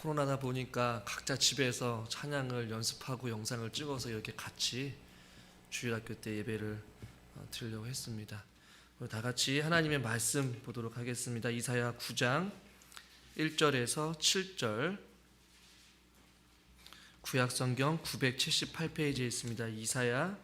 코로나다 보니까 각자 집에서 찬양을 연습하고 영상을 찍어서 이렇게 같이 주일학교 때 예배를 드리려고 했습니다. 다 같이 하나님의 말씀 보도록 하겠습니다. 이사야 9장 1절에서 7절, 구약성경 978페이지에 있습니다. 이사야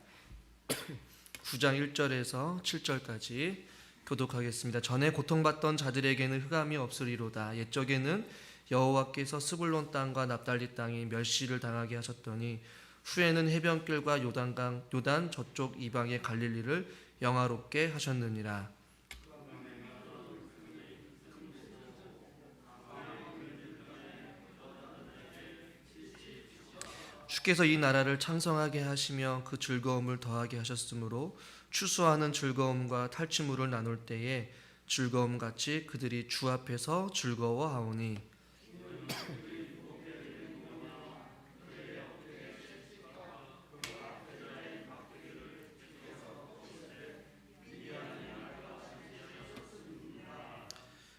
9장 1절에서 7절까지 교독하겠습니다. 전에 고통받던 자들에게는 흑암이 없으리로다. 옛적에는 여호와께서 스불론 땅과 납달리 땅이 멸시를 당하게 하셨더니 후에는 해변길과 요단 저쪽 이방의 갈릴리를 영화롭게 하셨느니라. 주께서 이 나라를 창성하게 하시며 그 즐거움을 더하게 하셨으므로 추수하는 즐거움과 탈취물을 나눌 때에 즐거움같이 그들이 주 앞에서 즐거워하오니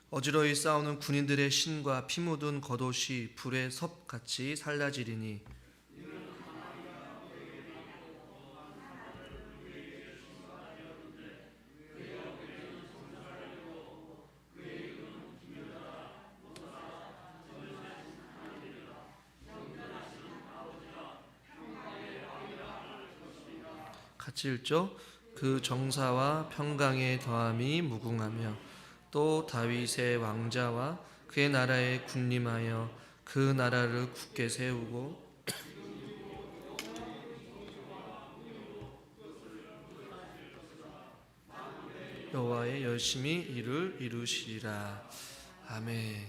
어지러이 싸우는 군인들의 신과 피 묻은 겉옷이 불의 섭같이 살라지리니 같이 읽죠. 그 정사와 평강의 더함이 무궁하며 또 다윗의 왕자와 그의 나라에 군림하여 그 나라를 굳게 세우고 여호와의 열심히 일을 이루시리라. 아멘.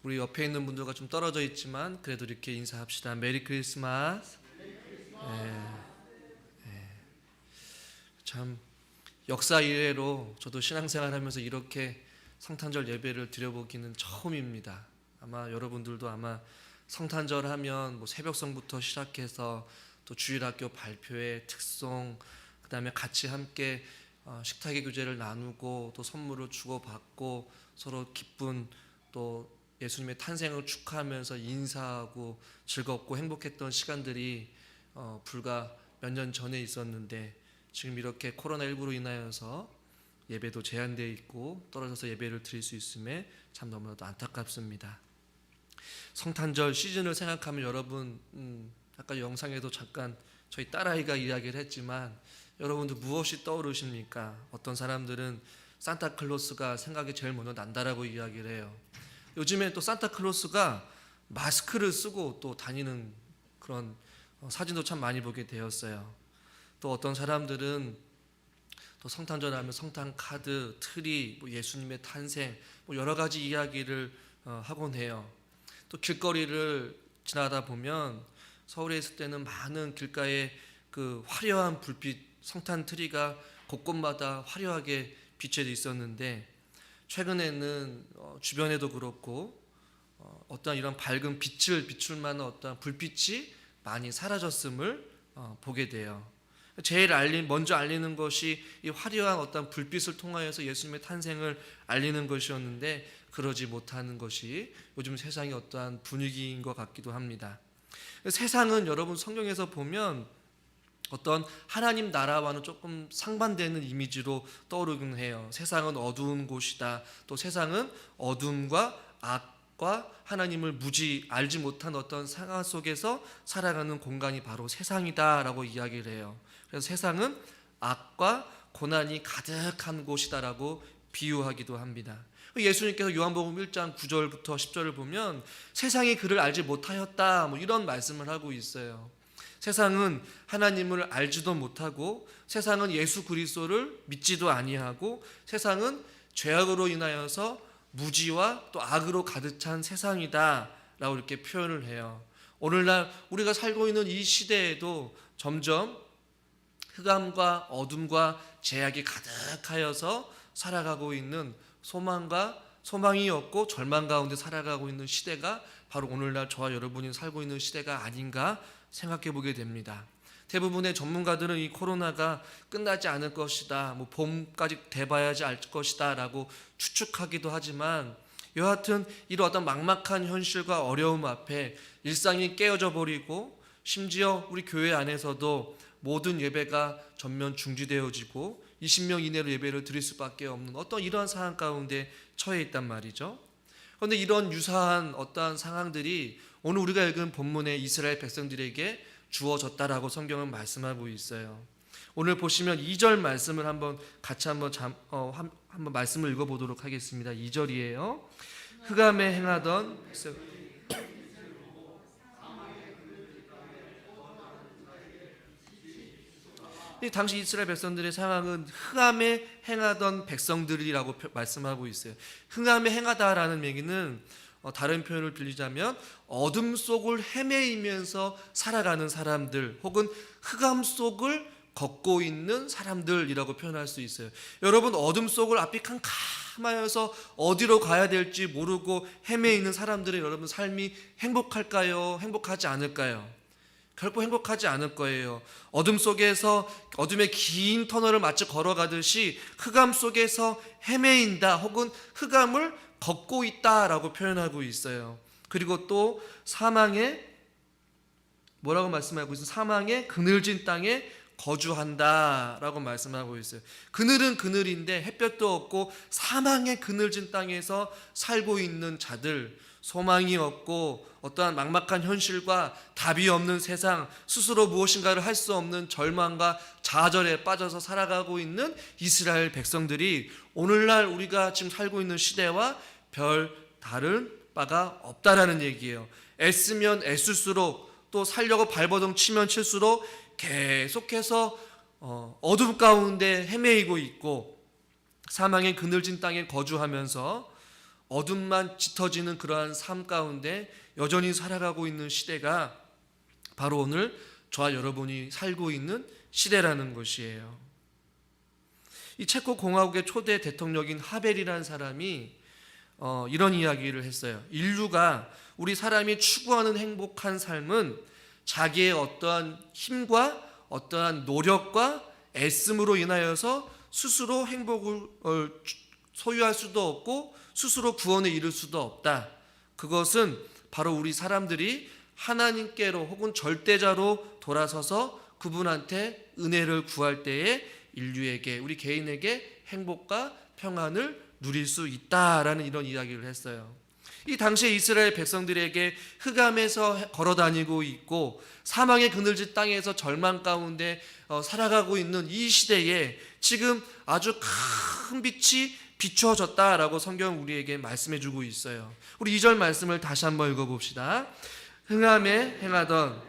우리 옆에 있는 분들과 좀 떨어져 있지만 그래도 이렇게 인사합시다. 메리 크리스마스. 참 역사 이래로 저도 신앙생활하면서 이렇게 성탄절 예배를 드려보기는 처음입니다. 아마 여러분들도 아마 성탄절 하면 뭐 새벽성부터 시작해서 또 주일학교 발표회, 특송, 그 다음에 같이 함께 식탁의 교제를 나누고 또 선물을 주고받고 서로 기쁜 또 예수님의 탄생을 축하하면서 인사하고 즐겁고 행복했던 시간들이 불과 몇 년 전에 있었는데 지금 이렇게 코로나19로 인하여서 예배도 제한되어 있고 떨어져서 예배를 드릴 수 있음에 참 너무나도 안타깝습니다. 성탄절 시즌을 생각하면 여러분 아까 영상에도 잠깐 저희 딸아이가 이야기를 했지만 여러분들 무엇이 떠오르십니까? 어떤 사람들은 산타클로스가 생각이 제일 먼저 난다라고 이야기를 해요. 요즘에 또 산타클로스가 마스크를 쓰고 또 다니는 그런 사진도 참 많이 보게 되었어요. 또 어떤 사람들은 또 성탄절 하면 성탄 카드, 트리, 뭐 예수님의 탄생, 뭐 여러 가지 이야기를 하곤 해요. 또 길거리를 지나다 보면 서울에 있을 때는 많은 길가에 그 화려한 불빛, 성탄 트리가 곳곳마다 화려하게 비춰져 있었는데 최근에는 주변에도 그렇고 어떤 이런 밝은 빛을 비출 만한 어떤 불빛이 많이 사라졌음을 보게 돼요. 제일 먼저 알리는 것이 이 화려한 어떤 불빛을 통하여서 예수님의 탄생을 알리는 것이었는데 그러지 못하는 것이 요즘 세상의 어떠한 분위기인 것 같기도 합니다. 세상은 여러분 성경에서 보면 어떤 하나님 나라와는 조금 상반되는 이미지로 떠오르긴 해요. 세상은 어두운 곳이다. 또 세상은 어둠과 악과 하나님을 알지 못한 어떤 상황 속에서 살아가는 공간이 바로 세상이다라고 이야기를 해요. 그래서 세상은 악과 고난이 가득한 곳이다라고 비유하기도 합니다. 예수님께서 요한복음 1장 9절부터 10절을 보면 세상이 그를 알지 못하였다 뭐 이런 말씀을 하고 있어요. 세상은 하나님을 알지도 못하고 세상은 예수 그리스도를 믿지도 아니하고 세상은 죄악으로 인하여서 무지와 또 악으로 가득 찬 세상이다 라고 이렇게 표현을 해요. 오늘날 우리가 살고 있는 이 시대에도 점점 흑암과 어둠과 죄악이 가득하여서 살아가고 있는 소망이 없고 절망 가운데 살아가고 있는 시대가 바로 오늘날 저와 여러분이 살고 있는 시대가 아닌가 생각해 보게 됩니다. 대부분의 전문가들은 이 코로나가 끝나지 않을 것이다, 봄까지 돼봐야지 알 것이다 라고 추측하기도 하지만 여하튼 이런 어떤 막막한 현실과 어려움 앞에 일상이 깨어져 버리고 심지어 우리 교회 안에서도 모든 예배가 전면 중지되어지고 20명 이내로 예배를 드릴 수밖에 없는 어떤 이러한 상황 가운데 처해 있단 말이죠. 그런데 이런 유사한 어떠한 상황들이 오늘 우리가 읽은 본문의 이스라엘 백성들에게 주어졌다라고 성경은 말씀하고 있어요. 오늘 보시면 2절 말씀을 같이 한번 말씀을 읽어보도록 하겠습니다. 2절이에요. 흑암에 행하던 당시 이스라엘 백성들의 상황은 흑암에 행하던 백성들이라고 말씀하고 있어요. 흑암에 행하다라는 얘기는 다른 표현을 빌리자면 어둠 속을 헤매이면서 살아가는 사람들 혹은 흑암 속을 걷고 있는 사람들이라고 표현할 수 있어요. 여러분, 어둠 속을 앞이 캄캄하여서 어디로 가야 될지 모르고 헤매이는 사람들의 여러분 삶이 행복할까요? 행복하지 않을까요? 결코 행복하지 않을 거예요. 어둠 속에서 어둠의 긴 터널을 마치 걸어가듯이 흑암 속에서 헤매인다 혹은 흑암을 걷고 있다라고 표현하고 있어요. 그리고 또 사망의 뭐라고 말씀하고 있어요? 사망의 그늘진 땅에 거주한다라고 말씀하고 있어요. 그늘은 그늘인데 햇볕도 없고 사망의 그늘진 땅에서 살고 있는 자들, 소망이 없고 어떠한 막막한 현실과 답이 없는 세상, 스스로 무엇인가를 할 수 없는 절망과 좌절에 빠져서 살아가고 있는 이스라엘 백성들이 오늘날 우리가 지금 살고 있는 시대와 별 다른 바가 없다라는 얘기예요. 애쓰면 애쓸수록 또 살려고 발버둥 치면 칠수록 계속해서 어둠 가운데 헤매이고 있고 사망의 그늘진 땅에 거주하면서 어둠만 짙어지는 그러한 삶 가운데 여전히 살아가고 있는 시대가 바로 오늘 저와 여러분이 살고 있는 시대라는 것이에요. 이 체코 공화국의 초대 대통령인 하벨이라는 사람이 이런 이야기를 했어요. 인류가 우리 사람이 추구하는 행복한 삶은 자기의 어떠한 힘과 어떠한 노력과 애씀으로 인하여서 스스로 행복을 소유할 수도 없고 스스로 구원에 이를 수도 없다. 그것은 바로 우리 사람들이 하나님께로 혹은 절대자로 돌아서서 그분한테 은혜를 구할 때에 인류에게, 우리 개인에게 행복과 평안을 누릴 수 있다라는 이런 이야기를 했어요. 이 당시에 이스라엘 백성들에게 흑암에서 걸어다니고 있고 사망의 그늘진 땅에서 절망 가운데 살아가고 있는 이 시대에 지금 아주 큰 빛이 비추어졌다라고 성경은 우리에게 말씀해주고 있어요. 우리 2절 말씀을 다시 한번 읽어봅시다. 흑암에 행하던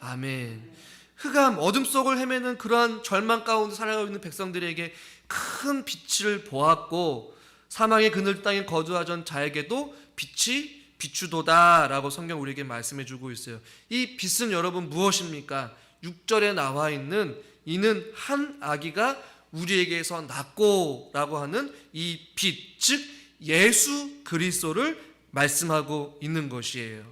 아멘. 흑암, 어둠 속을 헤매는 그러한 절망 가운데 살아가고 있는 백성들에게 큰 빛을 보았고 사망의 그늘 땅에 거주하던 자에게도 빛이 비추도다라고 성경 우리에게 말씀해주고 있어요. 이 빛은 여러분 무엇입니까? 6절에 나와 있는 이는 한 아기가 우리에게서 낳고라고 하는 이 빛, 즉 예수 그리스도를 말씀하고 있는 것이에요.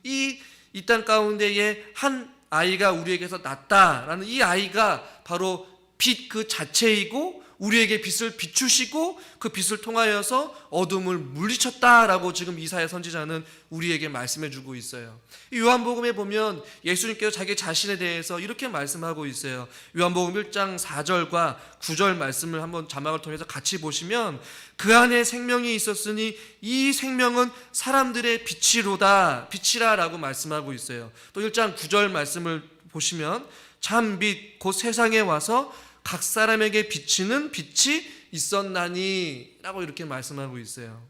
이 땅 가운데에 한 아이가 우리에게서 낳았다라는 이 아이가 바로 빛 그 자체이고 우리에게 빛을 비추시고 그 빛을 통하여서 어둠을 물리쳤다라고 지금 이사야 선지자는 우리에게 말씀해주고 있어요. 이 요한복음에 보면 예수님께서 자기 자신에 대해서 이렇게 말씀하고 있어요. 요한복음 1장 4절과 9절 말씀을 한번 자막을 통해서 같이 보시면 그 안에 생명이 있었으니 이 생명은 사람들의 빛이로다, 빛이라라고 말씀하고 있어요. 또 1장 9절 말씀을 보시면 참 빛 곧 세상에 와서 각 사람에게 비치는 빛이 있었나니 라고 이렇게 말씀하고 있어요.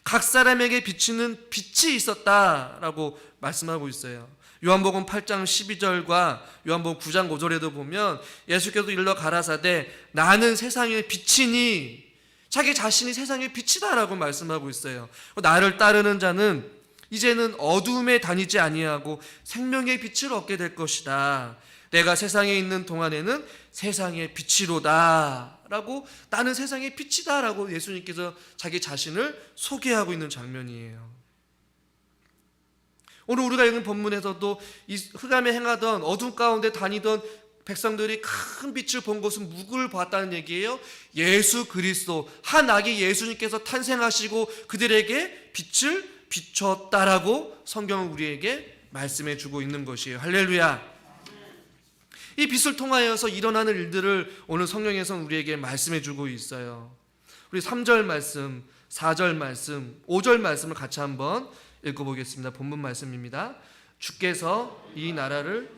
각 사람에게 비치는 빛이 있었다라고 말씀하고 있어요. 요한복음 8장 12절과 요한복음 9장 5절에도 보면 예수께서 일러 가라사대 나는 세상의 빛이니, 자기 자신이 세상의 빛이다라고 말씀하고 있어요. 나를 따르는 자는 이제는 어둠에 다니지 아니하고 생명의 빛을 얻게 될 것이다. 내가 세상에 있는 동안에는 세상의 빛이로다 라고, 나는 세상의 빛이다 라고 예수님께서 자기 자신을 소개하고 있는 장면이에요. 오늘 우리가 읽은 본문에서도 이 흑암에 행하던 어둠 가운데 다니던 백성들이 큰 빛을 본 것은 누구를 봤다는 얘기예요? 예수 그리스도, 한 아기 예수님께서 탄생하시고 그들에게 빛을 비췄다라고 성경은 우리에게 말씀해 주고 있는 것이에요. 할렐루야. 이 빛을 통하여서 일어나는 일들을 오늘 성경에서는 우리에게 말씀해 주고 있어요. 우리 3절 말씀, 4절 말씀, 5절 말씀을 같이 한번 읽어보겠습니다. 본문 말씀입니다. 주께서 이 나라를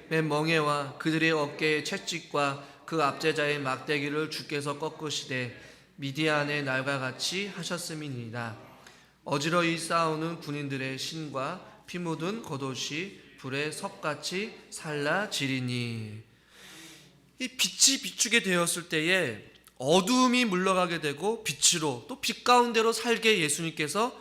맨 멍에와 그들의 어깨의 채찍과 그 압제자의 막대기를 주께서 꺾으시되 미디안의 날과 같이 하셨음이니이다. 어지러이 싸우는 군인들의 신과 피 묻은 겉옷이 불에 섭같이 살라지리니. 이 빛이 비추게 되었을 때에 어두움이 물러가게 되고 빛으로 또 빛 가운데로 살게 예수님께서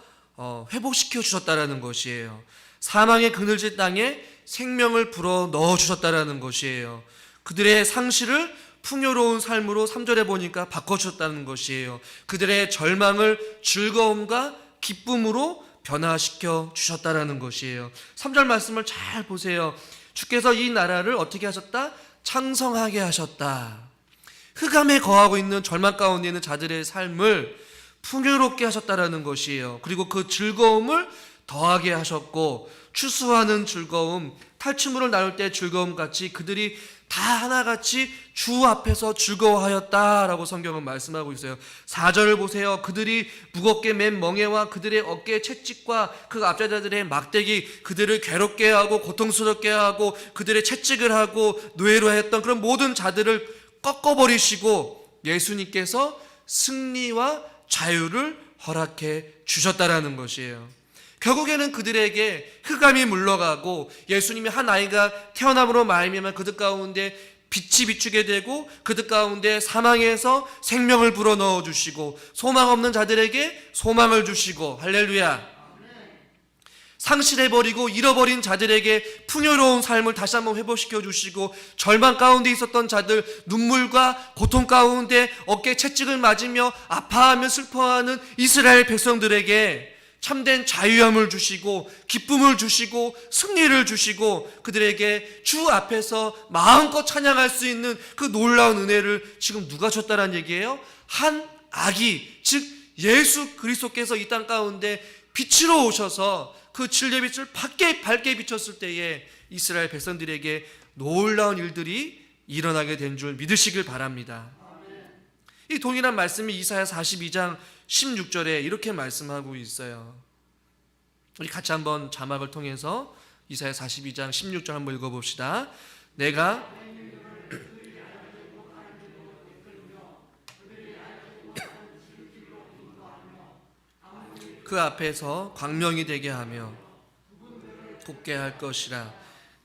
회복시켜 주셨다라는 것이에요. 사망의 그늘진 땅에 생명을 불어 넣어 주셨다라는 것이에요. 그들의 상실을 풍요로운 삶으로 3절에 보니까 바꿔주셨다는 것이에요. 그들의 절망을 즐거움과 기쁨으로 변화시켜 주셨다라는 것이에요. 3절 말씀을 잘 보세요. 주께서 이 나라를 어떻게 하셨다? 창성하게 하셨다. 흑암에 거하고 있는 절망 가운데 있는 자들의 삶을 풍요롭게 하셨다라는 것이에요. 그리고 그 즐거움을 더하게 하셨고, 추수하는 즐거움, 탈취물을 나눌 때 즐거움 같이 그들이 다 하나같이 주 앞에서 즐거워하였다라고 성경은 말씀하고 있어요. 4절을 보세요. 그들이 무겁게 맨 멍에와 그들의 어깨의 채찍과 그 압제자들의 막대기, 그들을 괴롭게 하고 고통스럽게 하고 그들의 채찍을 하고 노예로 했던 그런 모든 자들을 꺾어버리시고 예수님께서 승리와 자유를 허락해 주셨다라는 것이에요. 결국에는 그들에게 흑암이 물러가고 예수님이 한 아이가 태어남으로 말미암아 그들 가운데 빛이 비추게 되고 그들 가운데 사망에서 생명을 불어넣어 주시고 소망 없는 자들에게 소망을 주시고, 할렐루야. 상실해버리고 잃어버린 자들에게 풍요로운 삶을 다시 한번 회복시켜 주시고, 절망 가운데 있었던 자들, 눈물과 고통 가운데 어깨에 채찍을 맞으며 아파하며 슬퍼하는 이스라엘 백성들에게 참된 자유함을 주시고 기쁨을 주시고 승리를 주시고 그들에게 주 앞에서 마음껏 찬양할 수 있는 그 놀라운 은혜를 지금 누가 줬다는 얘기예요? 한 아기, 즉 예수 그리스도께서 이 땅 가운데 빛으로 오셔서 그 진리의 빛을 밝게 비췄을 때에 이스라엘 백성들에게 놀라운 일들이 일어나게 된 줄 믿으시길 바랍니다. 이 동일한 말씀이 이사야 42장 16절에 이렇게 말씀하고 있어요. 우리 같이 한번 자막을 통해서 이사야 42장 16절 한번 읽어봅시다. 내가 그 앞에서 광명이 되게 하며 곱게 할 것이라.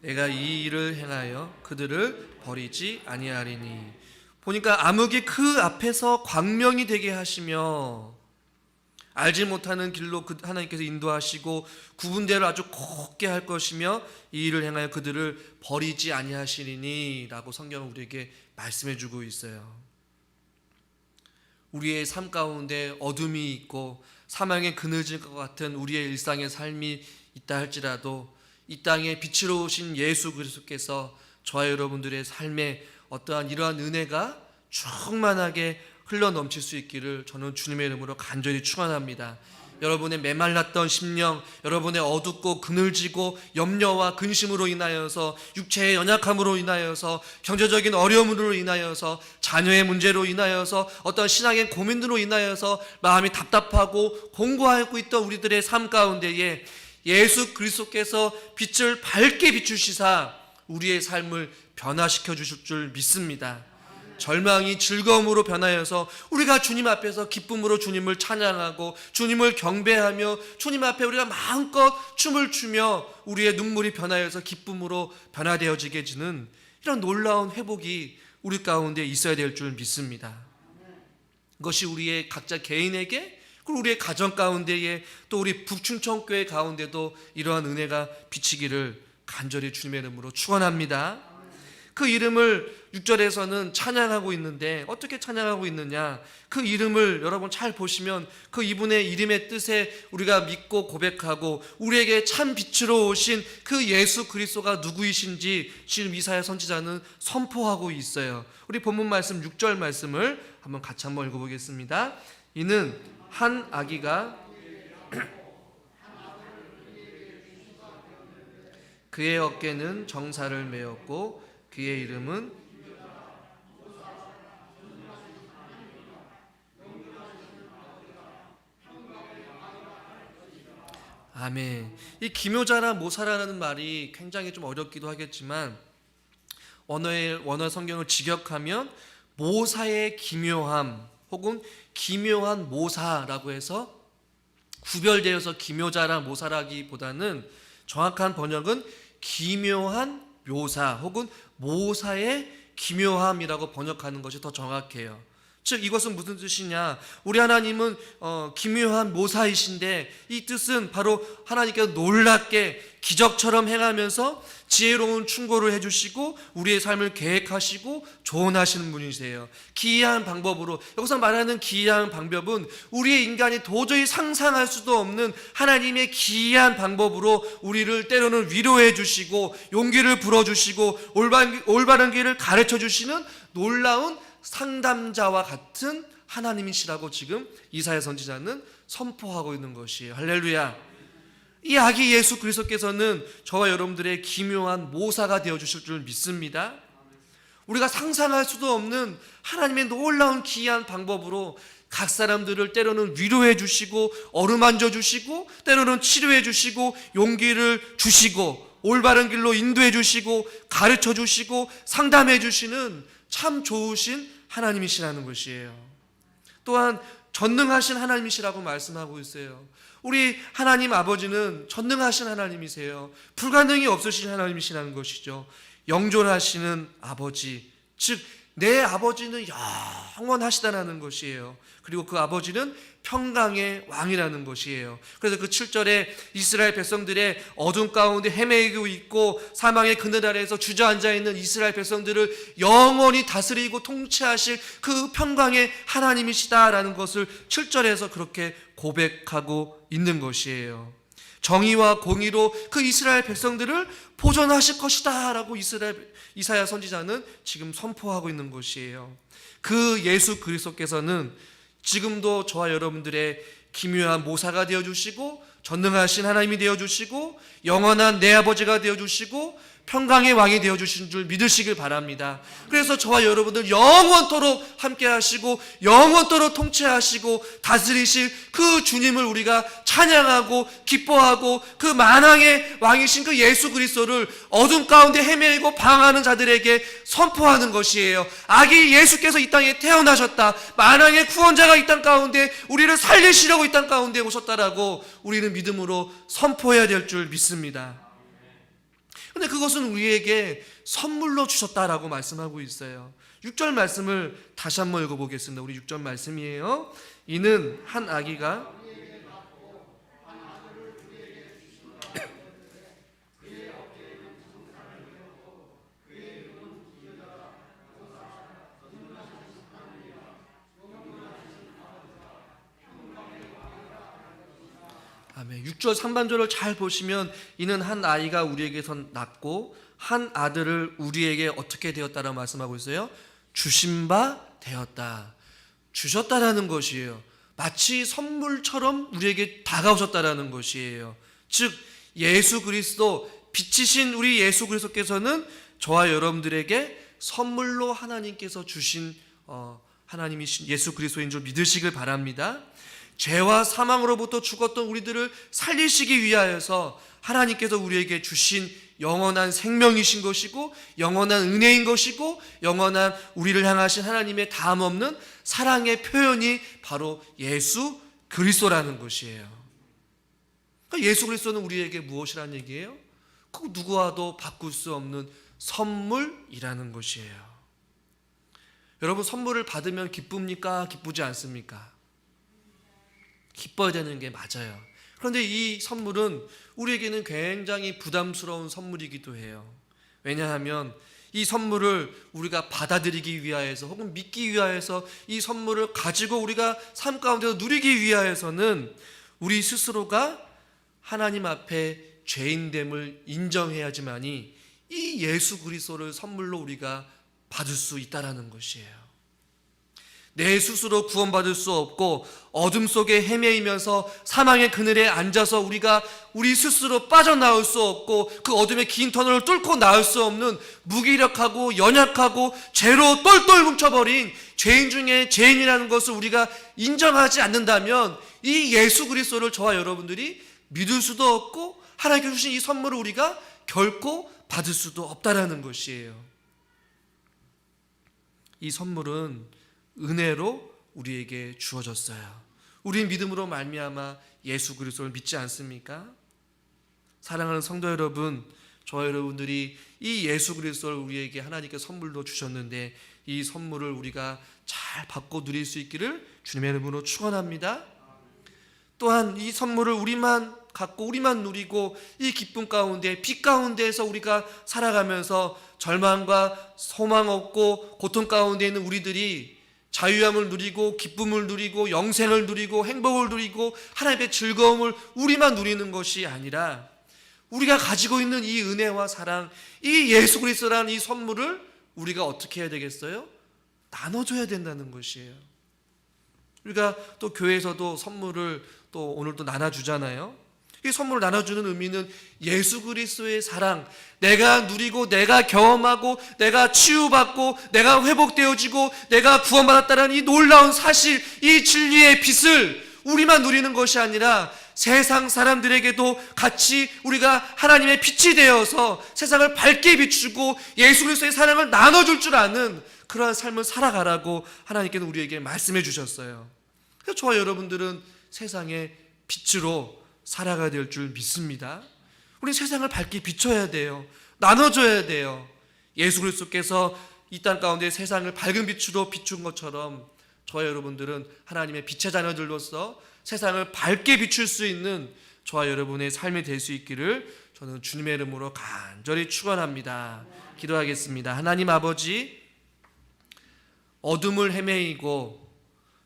내가 이 일을 행하여 그들을 버리지 아니하리니. 보니까 암흑이 그 앞에서 광명이 되게 하시며 알지 못하는 길로 하나님께서 인도하시고 구분대로 아주 곱게 할 것이며 이 일을 행하여 그들을 버리지 아니하시리니 라고 성경은 우리에게 말씀해 주고 있어요. 우리의 삶 가운데 어둠이 있고 사망의 그늘질 것 같은 우리의 일상의 삶이 있다 할지라도 이 땅에 빛으로 오신 예수 그리스도께서 저와 여러분들의 삶에 어떠한 이러한 은혜가 충만하게 흘러넘칠 수 있기를 저는 주님의 이름으로 간절히 축원합니다. 여러분의 메말랐던 심령, 여러분의 어둡고 그늘지고 염려와 근심으로 인하여서, 육체의 연약함으로 인하여서, 경제적인 어려움으로 인하여서, 자녀의 문제로 인하여서, 어떤 신앙의 고민으로 인하여서 마음이 답답하고 공고하고 있던 우리들의 삶 가운데에 예수 그리스도께서 빛을 밝게 비추시사 우리의 삶을 변화시켜 주실 줄 믿습니다. 절망이 즐거움으로 변하여서 우리가 주님 앞에서 기쁨으로 주님을 찬양하고 주님을 경배하며 주님 앞에 우리가 마음껏 춤을 추며 우리의 눈물이 변하여서 기쁨으로 변화되어지게 되는 이런 놀라운 회복이 우리 가운데 있어야 될 줄 믿습니다. 그것이 우리의 각자 개인에게, 그리고 우리의 가정 가운데에, 또 우리 북충청교회 가운데도 이러한 은혜가 비치기를 간절히 주님의 이름으로 축원합니다. 그 이름을 6절에서는 찬양하고 있는데 어떻게 찬양하고 있느냐? 그 이름을 여러분 잘 보시면 그 이분의 이름의 뜻에 우리가 믿고 고백하고 우리에게 참 빛으로 오신 그 예수 그리스도가 누구이신지 지금 이사야 선지자는 선포하고 있어요. 우리 본문 말씀 6절 말씀을 한번 같이 한번 읽어보겠습니다. 이는 한 아기가 그의 어깨는 정사를 메었고 그의 이름은 아멘. 이 기묘자라 모사라는 말이 굉장히 좀 어렵기도 하겠지만 원어 성경을 직역하면 모사의 기묘함 혹은 기묘한 모사라고 해서 구별되어서 기묘자라 모사라기보다는 정확한 번역은 기묘한 묘사 혹은 모사의 기묘함이라고 번역하는 것이 더 정확해요. 즉 이것은 무슨 뜻이냐? 우리 하나님은 기묘한 모사이신데 이 뜻은 바로 하나님께서 놀랍게 기적처럼 행하면서 지혜로운 충고를 해주시고 우리의 삶을 계획하시고 조언하시는 분이세요. 기이한 방법으로, 여기서 말하는 기이한 방법은 우리의 인간이 도저히 상상할 수도 없는 하나님의 기이한 방법으로 우리를 때로는 위로해 주시고 용기를 불어주시고 올바른 길을 가르쳐 주시는 놀라운 상담자와 같은 하나님이시라고 지금 이사야 선지자는 선포하고 있는 것이에요. 할렐루야. 이 아기 예수 그리스도께서는 저와 여러분들의 기묘한 모사가 되어주실 줄 믿습니다. 우리가 상상할 수도 없는 하나님의 놀라운 기이한 방법으로 각 사람들을 때로는 위로해 주시고 어루만져 주시고 때로는 치료해 주시고 용기를 주시고 올바른 길로 인도해 주시고 가르쳐 주시고 상담해 주시는 참 좋으신 하나님이시라는 것이에요. 또한 전능하신 하나님이시라고 말씀하고 있어요. 우리 하나님 아버지는 전능하신 하나님이세요. 불가능이 없으신 하나님이시라는 것이죠. 영존하시는 아버지, 즉 내 아버지는 영원하시다라는 것이에요. 그리고 그 아버지는 평강의 왕이라는 것이에요. 그래서 그 7절에 이스라엘 백성들의 어둠 가운데 헤매고 있고 사망의 그늘 아래에서 주저앉아 있는 이스라엘 백성들을 영원히 다스리고 통치하실 그 평강의 하나님이시다라는 것을 7절에서 그렇게 고백하고 있는 것이에요. 정의와 공의로 그 이스라엘 백성들을 보존하실 것이다 라고 이사야 선지자는 지금 선포하고 있는 것이에요. 그 예수 그리스도께서는 지금도 저와 여러분들의 기묘한 모사가 되어주시고 전능하신 하나님이 되어주시고 영원한 내 아버지가 되어주시고 평강의 왕이 되어주신 줄 믿으시길 바랍니다. 그래서 저와 여러분들 영원토록 함께 하시고 영원토록 통치하시고 다스리실 그 주님을 우리가 찬양하고 기뻐하고 그 만왕의 왕이신 그 예수 그리스도를 어둠 가운데 헤매고 방황하는 자들에게 선포하는 것이에요. 아기 예수께서 이 땅에 태어나셨다. 만왕의 구원자가 이 땅 가운데 우리를 살리시려고 이 땅 가운데 오셨다라고 우리는 믿음으로 선포해야 될 줄 믿습니다. 근데 그것은 우리에게 선물로 주셨다라고 말씀하고 있어요. 6절 말씀을 다시 한번 읽어보겠습니다. 우리 6절 말씀이에요. 이는 한 아기가 아멘. 6절 상반절을 잘 보시면 이는 한 아이가 우리에게서 낳고 한 아들을 우리에게 어떻게 되었다라고 말씀하고 있어요? 주신 바 되었다. 주셨다라는 것이에요. 마치 선물처럼 우리에게 다가오셨다라는 것이에요. 즉 예수 그리스도 빛이신 우리 예수 그리스도께서는 저와 여러분들에게 선물로 하나님께서 주신 하나님이신 예수 그리스도인 줄 믿으시길 바랍니다. 죄와 사망으로부터 죽었던 우리들을 살리시기 위하여서 하나님께서 우리에게 주신 영원한 생명이신 것이고 영원한 은혜인 것이고 영원한 우리를 향하신 하나님의 다함없는 사랑의 표현이 바로 예수 그리스도라는 것이에요. 그러니까 예수 그리스도는 우리에게 무엇이라는 얘기예요? 그 누구와도 바꿀 수 없는 선물이라는 것이에요. 여러분 선물을 받으면 기쁩니까? 기쁘지 않습니까? 기뻐야 되는 게 맞아요. 그런데 이 선물은 우리에게는 굉장히 부담스러운 선물이기도 해요. 왜냐하면 이 선물을 우리가 받아들이기 위하여서 혹은 믿기 위하여서 이 선물을 가지고 우리가 삶 가운데서 누리기 위하여서는 우리 스스로가 하나님 앞에 죄인됨을 인정해야지만이 이 예수 그리스도를 선물로 우리가 받을 수 있다라는 것이에요. 내 스스로 구원받을 수 없고 어둠 속에 헤매이면서 사망의 그늘에 앉아서 우리가 우리 스스로 빠져나올 수 없고 그 어둠의 긴 터널을 뚫고 나올 수 없는 무기력하고 연약하고 죄로 똘똘 뭉쳐버린 죄인 중에 죄인이라는 것을 우리가 인정하지 않는다면 이 예수 그리스도를 저와 여러분들이 믿을 수도 없고 하나님께서 주신 이 선물을 우리가 결코 받을 수도 없다라는 것이에요. 이 선물은 은혜로 우리에게 주어졌어요. 우리는 믿음으로 말미암아 예수 그리스도를 믿지 않습니까? 사랑하는 성도 여러분, 저와 여러분들이 이 예수 그리스도를 우리에게 하나님께 선물로 주셨는데 이 선물을 우리가 잘 받고 누릴 수 있기를 주님의 이름으로 축원합니다. 또한 이 선물을 우리만 갖고 우리만 누리고 이 기쁨 가운데 빛 가운데에서 우리가 살아가면서 절망과 소망 없고 고통 가운데 있는 우리들이 자유함을 누리고 기쁨을 누리고 영생을 누리고 행복을 누리고 하나님의 즐거움을 우리만 누리는 것이 아니라 우리가 가지고 있는 이 은혜와 사랑, 이 예수 그리스도라는 이 선물을 우리가 어떻게 해야 되겠어요? 나눠줘야 된다는 것이에요. 우리가 또 교회에서도 선물을 또 오늘도 나눠주잖아요. 이 선물을 나눠주는 의미는 예수 그리스도의 사랑, 내가 누리고 내가 경험하고 내가 치유받고 내가 회복되어지고 내가 구원받았다는 이 놀라운 사실, 이 진리의 빛을 우리만 누리는 것이 아니라 세상 사람들에게도 같이 우리가 하나님의 빛이 되어서 세상을 밝게 비추고 예수 그리스도의 사랑을 나눠줄 줄 아는 그러한 삶을 살아가라고 하나님께는 우리에게 말씀해 주셨어요. 그래서 저와 여러분들은 세상의 빛으로 살아가야 될 줄 믿습니다. 우리 세상을 밝게 비춰야 돼요. 나눠줘야 돼요. 예수 그리스도께서 이 땅 가운데 세상을 밝은 빛으로 비춘 것처럼 저와 여러분들은 하나님의 빛의 자녀들로서 세상을 밝게 비출 수 있는 저와 여러분의 삶이 될 수 있기를 저는 주님의 이름으로 간절히 축원합니다. 기도하겠습니다. 하나님 아버지, 어둠을 헤매이고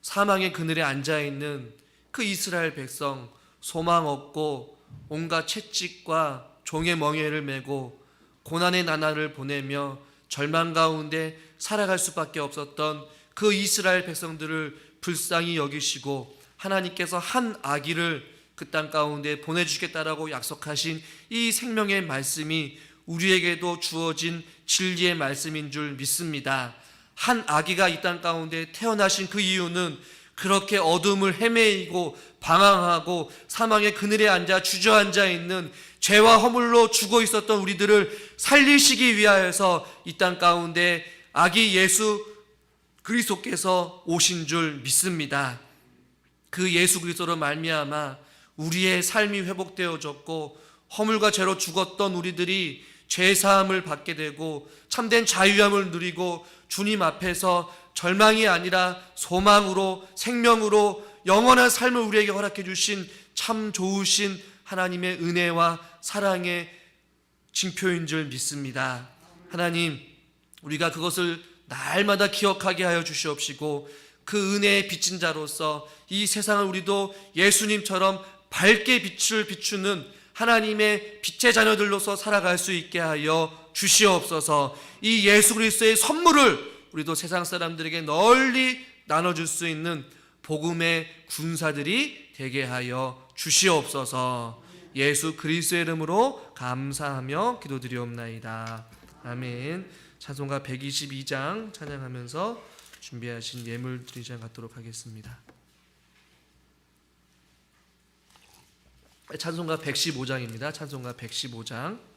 사망의 그늘에 앉아있는 그 이스라엘 백성, 소망 없고 온갖 채찍과 종의 멍에를 메고 고난의 나날을 보내며 절망 가운데 살아갈 수밖에 없었던 그 이스라엘 백성들을 불쌍히 여기시고 하나님께서 한 아기를 그 땅 가운데 보내주겠다라고 약속하신 이 생명의 말씀이 우리에게도 주어진 진리의 말씀인 줄 믿습니다. 한 아기가 이 땅 가운데 태어나신 그 이유는 그렇게 어둠을 헤매이고 방황하고 사망의 그늘에 앉아 주저앉아 있는 죄와 허물로 죽어 있었던 우리들을 살리시기 위하여서 이 땅 가운데 아기 예수 그리스도께서 오신 줄 믿습니다. 그 예수 그리스도로 말미암아 우리의 삶이 회복되어졌고 허물과 죄로 죽었던 우리들이 죄사함을 받게 되고 참된 자유함을 누리고 주님 앞에서 절망이 아니라 소망으로 생명으로 영원한 삶을 우리에게 허락해 주신 참 좋으신 하나님의 은혜와 사랑의 징표인 줄 믿습니다. 하나님, 우리가 그것을 날마다 기억하게 하여 주시옵시고 그 은혜의 빚진 자로서 이 세상을 우리도 예수님처럼 밝게 빛을 비추는 하나님의 빛의 자녀들로서 살아갈 수 있게 하여 주시옵소서. 이 예수 그리스도의 선물을 우리도 세상 사람들에게 널리 나눠줄 수 있는 복음의 군사들이 되게 하여 주시옵소서. 예수 그리스도의 이름으로 감사하며 기도드리옵나이다. 아멘. 찬송가 122장 찬양하면서 준비하신 예물 드리장 갖도록 하겠습니다. 찬송가 115장입니다. 찬송가 115장.